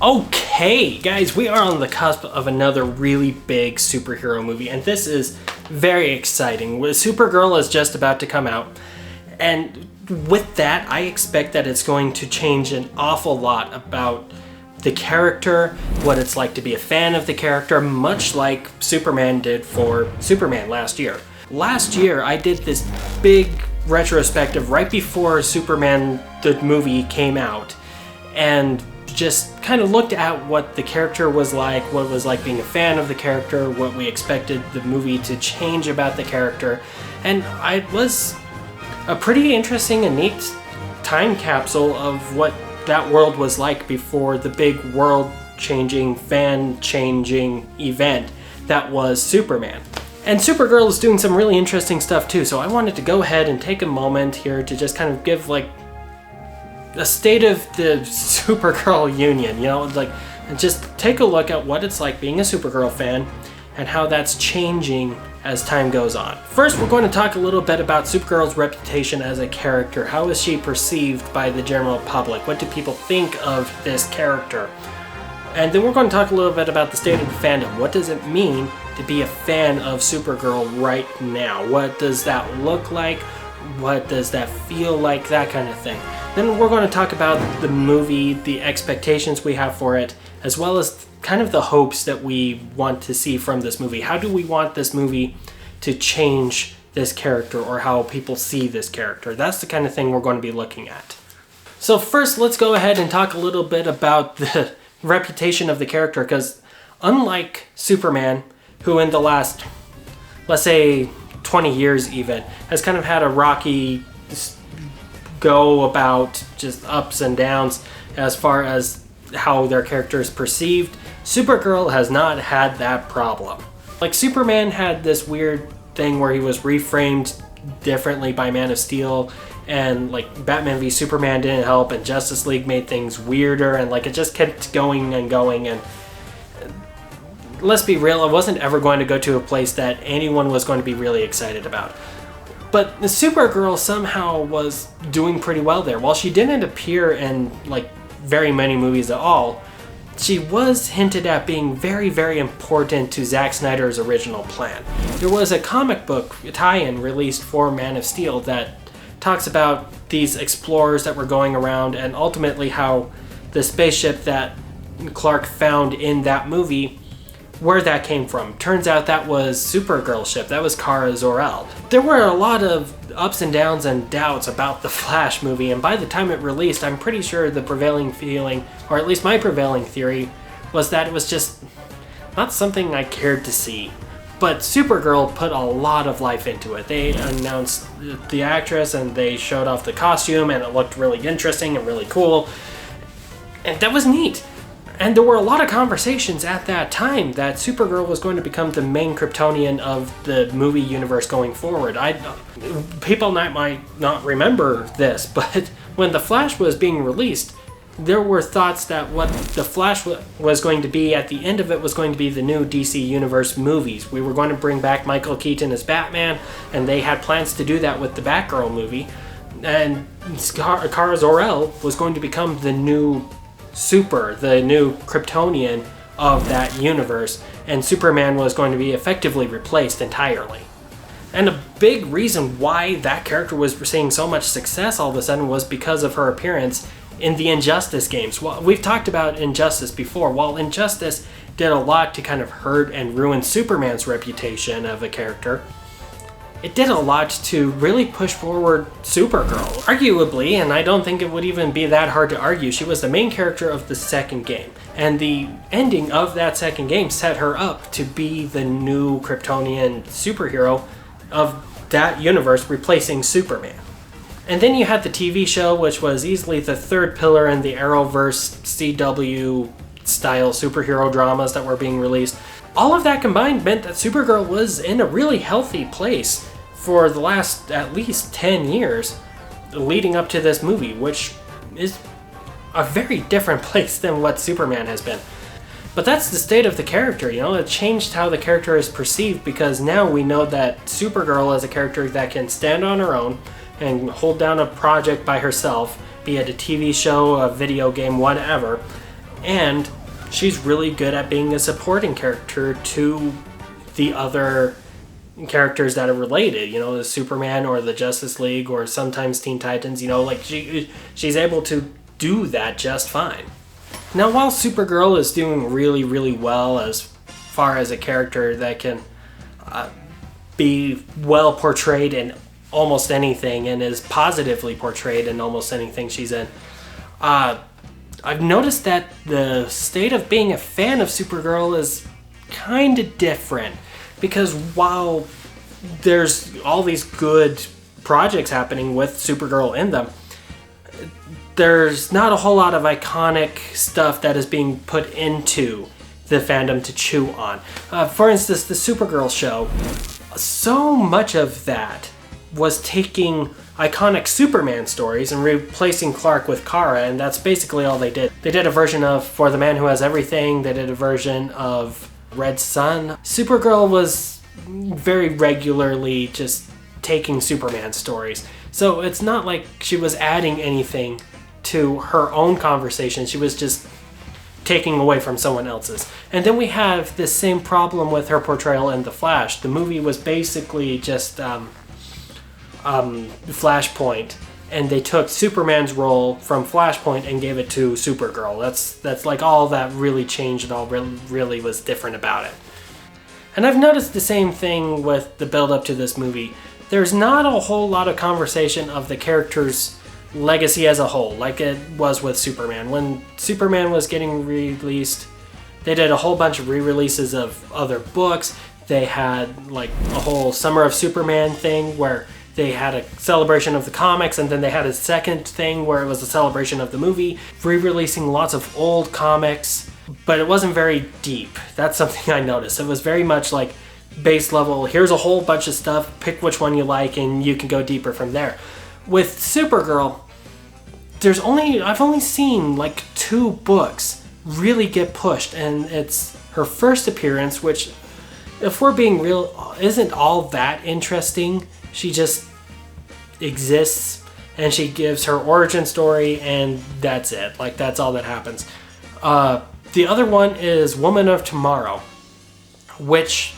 Okay, guys, we are on the cusp of another really big superhero movie, and this is very exciting. Supergirl is just about to come out, and with that, I expect that it's going to change an awful lot about the character, what it's like to be a fan of the character, much like Superman did for Superman last year. Last year, I did this big retrospective right before Superman, the movie, came out, and just kind of looked at what the character was like, what it was like being a fan of the character, what we expected the movie to change about the character, and it was a pretty interesting and neat time capsule of what that world was like before the big world-changing, fan-changing event that was Superman. And Supergirl is doing some really interesting stuff too, so I wanted to go ahead and take a moment here to just kind of give like a state of the Supergirl union, and just take a look at what it's like being a Supergirl fan and how that's changing as time goes on. First, we're going to talk a little bit about Supergirl's reputation as a character. How is she perceived by the general public? What do people think of this character? And then we're going to talk a little bit about the state of the fandom. What does it mean to be a fan of Supergirl right now? What does that look like? What does that feel like? That kind of thing. Then we're going to talk about the movie, the expectations we have for it, as well as kind of the hopes that we want to see from this movie. How do we want this movie to change this character, or how people see this character? That's the kind of thing we're going to be looking at. So first, let's go ahead and talk a little bit about the reputation of the character, because unlike Superman, who in the last, let's say, 20 years even, has kind of had a rocky go about, just ups and downs as far as how their character is perceived, Supergirl has not had that problem. Like, Superman had this weird thing where he was reframed differently by Man of Steel, and like Batman v Superman didn't help, and Justice League made things weirder, and like it just kept going and going, and let's be real, it wasn't ever going to go to a place that anyone was going to be really excited about. But the Supergirl somehow was doing pretty well there. While she didn't appear in like very many movies at all, she was hinted at being very, very important to Zack Snyder's original plan. There was a comic book tie-in released for Man of Steel that talks about these explorers that were going around, and ultimately how the spaceship that Clark found in that movie, where that came from. Turns out that was Supergirl's ship. That was Kara Zor-El. There were a lot of ups and downs and doubts about the Flash movie, and by the time it released, I'm pretty sure the prevailing feeling, or at least my prevailing theory, was that it was just not something I cared to see. But Supergirl put a lot of life into it. They announced the actress, and they showed off the costume, and it looked really interesting and really cool. And that was neat. And there were a lot of conversations at that time that Supergirl was going to become the main Kryptonian of the movie universe going forward. People might not remember this, but when The Flash was being released, there were thoughts that what The Flash was going to be at the end of it was going to be the new DC Universe movies. We were going to bring back Michael Keaton as Batman, and they had plans to do that with the Batgirl movie. And Kara Zor-El was going to become the new the new Kryptonian of that universe, and Superman was going to be effectively replaced entirely. And a big reason why that character was seeing so much success all of a sudden was because of her appearance in the Injustice games. Well, we've talked about Injustice before. While Injustice did a lot to kind of hurt and ruin Superman's reputation of a character, it did a lot to really push forward Supergirl. Arguably, and I don't think it would even be that hard to argue, she was the main character of the second game. And the ending of that second game set her up to be the new Kryptonian superhero of that universe, replacing Superman. And then you had the TV show, which was easily the third pillar in the Arrowverse CW style superhero dramas that were being released. All of that combined meant that Supergirl was in a really healthy place for the last at least 10 years leading up to this movie, which is a very different place than what Superman has been. But that's the state of the character, it changed how the character is perceived, because now we know that Supergirl is a character that can stand on her own and hold down a project by herself, be it a TV show, a video game, whatever, And she's really good at being a supporting character to the other characters that are related, you know, the Superman or the Justice League or sometimes Teen Titans, you know, like she's able to do that just fine. Now, while Supergirl is doing really, really well as far as a character that can be well portrayed in almost anything and is positively portrayed in almost anything she's in, I've noticed that the state of being a fan of Supergirl is kind of different. Because while there's all these good projects happening with Supergirl in them, there's not a whole lot of iconic stuff that is being put into the fandom to chew on. For instance, the Supergirl show, so much of that was taking iconic Superman stories and replacing Clark with Kara, and that's basically all they did. They did a version of For the Man Who Has Everything, they did a version of Red Sun. Supergirl was very regularly just taking Superman stories. So it's not like she was adding anything to her own conversation. She was just taking away from someone else's. And then we have this same problem with her portrayal in The Flash. The movie was basically just Flashpoint, and they took Superman's role from Flashpoint and gave it to Supergirl. That's like all that really changed and all really was different about it. And I've noticed the same thing with the build-up to this movie. There's not a whole lot of conversation of the character's legacy as a whole, like it was with Superman. When Superman was getting released, they did a whole bunch of re-releases of other books. They had like a whole Summer of Superman thing where they had a celebration of the comics, and then they had a second thing where it was a celebration of the movie, re-releasing lots of old comics, but it wasn't very deep. That's something I noticed. It was very much like base level, here's a whole bunch of stuff, pick which one you like, and you can go deeper from there. With Supergirl, I've only seen like 2 books really get pushed, and it's her first appearance, which, if we're being real, isn't all that interesting. She just exists and she gives her origin story, and that's it. Like, that's all that happens. The other one is Woman of Tomorrow, which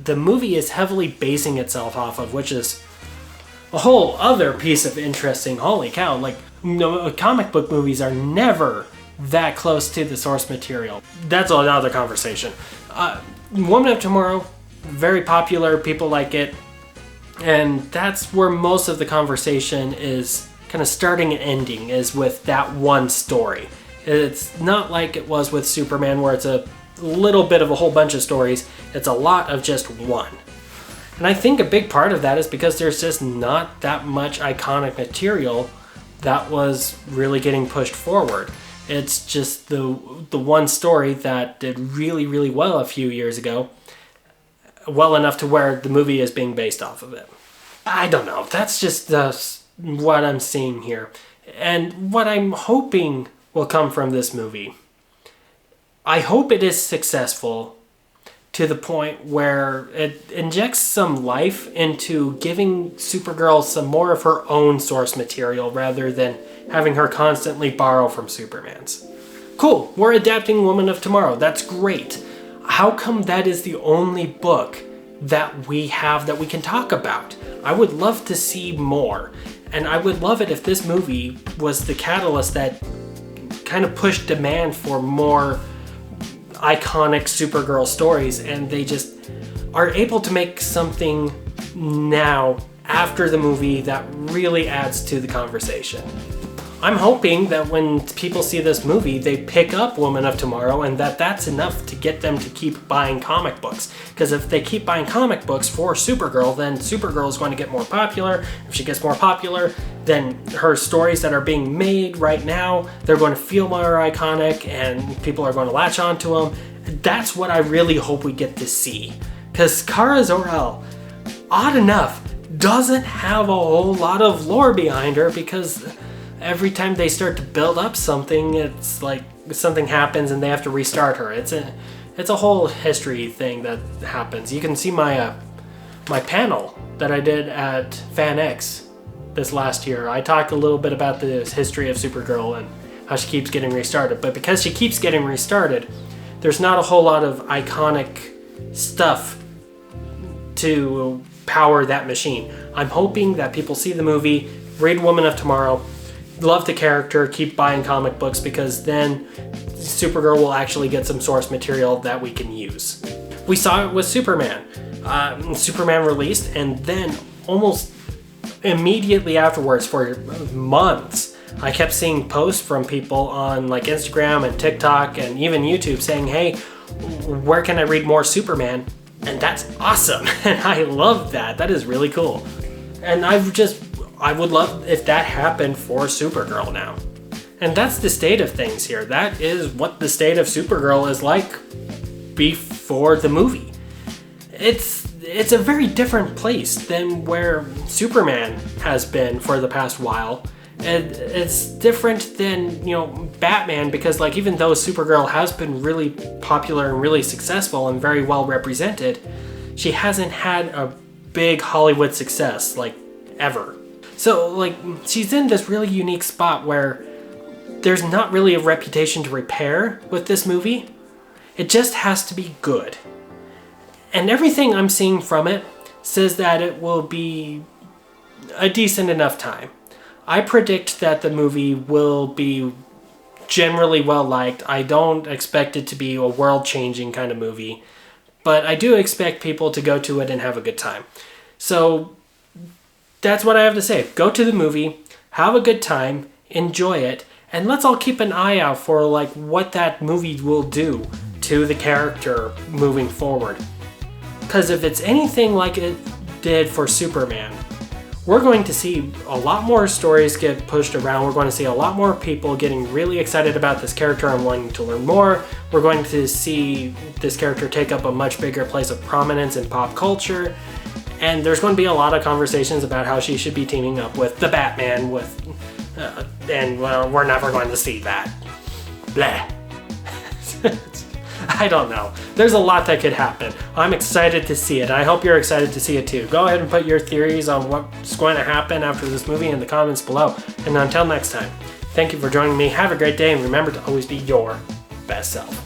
the movie is heavily basing itself off of, which is a whole other piece of interesting. Holy cow, like, comic book movies are never that close to the source material. That's another conversation. Woman of Tomorrow, very popular, people like it. And that's where most of the conversation is kind of starting and ending, is with that one story. It's not like it was with Superman, where it's a little bit of a whole bunch of stories. It's a lot of just one. And I think a big part of that is because there's just not that much iconic material that was really getting pushed forward. It's just the one story that did really, really well a few years ago, well enough to where the movie is being based off of it. I don't know. That's just what I'm seeing here. And what I'm hoping will come from this movie. I hope it is successful to the point where it injects some life into giving Supergirl some more of her own source material rather than having her constantly borrow from Superman's. Cool, we're adapting Woman of Tomorrow. That's great. How come that is the only book that we have that we can talk about? I would love to see more. And I would love it if this movie was the catalyst that kind of pushed demand for more iconic Supergirl stories, and they just are able to make something now after the movie that really adds to the conversation. I'm hoping that when people see this movie, they pick up Woman of Tomorrow, and that's enough to get them to keep buying comic books. Because if they keep buying comic books for Supergirl, then Supergirl is going to get more popular. If she gets more popular, then her stories that are being made right now, they're going to feel more iconic, and people are going to latch onto them. That's what I really hope we get to see. Because Kara Zor-El, odd enough, doesn't have a whole lot of lore behind her, because every time they start to build up something, it's like something happens and they have to restart her. It's a whole history thing that happens. You can see my panel that I did at FanX this last year. I talked a little bit about the history of Supergirl and how she keeps getting restarted. But because she keeps getting restarted, there's not a whole lot of iconic stuff to power that machine. I'm hoping that people see the movie, read Woman of Tomorrow, love the character, keep buying comic books, because then Supergirl will actually get some source material that we can use. We saw it with Superman. Superman released, and then almost immediately afterwards, for months, I kept seeing posts from people on like Instagram and TikTok and even YouTube saying, hey, where can I read more Superman? And that's awesome. And I love that. That is really cool. And I would love if that happened for Supergirl now. And that's the state of things here. That is what the state of Supergirl is like before the movie. It's a very different place than where Superman has been for the past while. And it's different than, Batman, because like even though Supergirl has been really popular and really successful and very well represented, she hasn't had a big Hollywood success like ever. So like she's in this really unique spot where there's not really a reputation to repair with this movie. It just has to be good. And everything I'm seeing from it says that it will be a decent enough time. I predict that the movie will be generally well liked. I don't expect it to be a world-changing kind of movie, but I do expect people to go to it and have a good time. So that's what I have to say. Go to the movie, have a good time, enjoy it, and let's all keep an eye out for like what that movie will do to the character moving forward. Because if it's anything like it did for Superman, we're going to see a lot more stories get pushed around. We're going to see a lot more people getting really excited about this character and wanting to learn more. We're going to see this character take up a much bigger place of prominence in pop culture. And there's going to be a lot of conversations about how she should be teaming up with the Batman, and we're never going to see that. Blah. I don't know. There's a lot that could happen. I'm excited to see it. I hope you're excited to see it too. Go ahead and put your theories on what's going to happen after this movie in the comments below. And until next time, thank you for joining me. Have a great day, and remember to always be your best self.